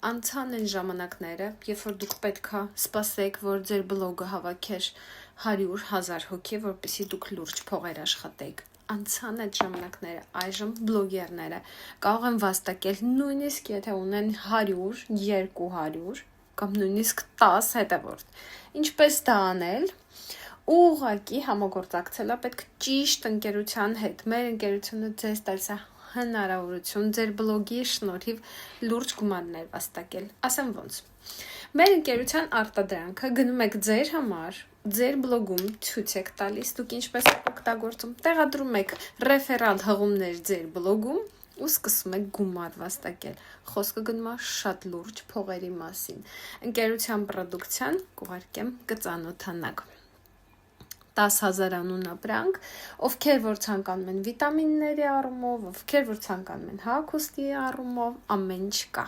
Անցան են ժամանակները, երբ որ դուք պետքա սպասեք, որ ձեր բլոգը հավաքեր 100,000 հոգի, որպեսզի դուք լուրջ փողեր աշխատեք։ Անցան այդ ժամանակները, այժմ բլոգերները կարող են վաստակել նույնիսկ եթե ունեն 100, 200 կամ նույնիսկ 10 հետևորդ։ Ինչպես դա անել։ Ուղղակի համագործակցելա պետք ճիշտ ընկերության հետ։ Մեր ընկերությունը ձեզ տալիս է հնարավորություն ձեր բլոգի շնորհիվ լուրջ գումարներ վաստակել։ Ասեմ ոնց։ Մեր ընկերության արտադրանքը գնում եք ձեր համար, ձեր բլոգում ցույց եք տալիս, դուք ինչպես եք օգտագործում, տեղադրում եք ռեֆերալ հղումներ ձեր բլոգում ու սկսում եք գումար վաստակել։ Խոսքը գնում է շատ լուրջ փողերի մասին։ Ընկերության պրոդուկցիան կուղարկեմ կծանոթանաք։ 10,000 անուն ապրանք, ովքեր որ ցանկանում են վիտամինների առումով, ովքեր որ ցանկանում են հագուստի առումով, ամեն ինչ կա։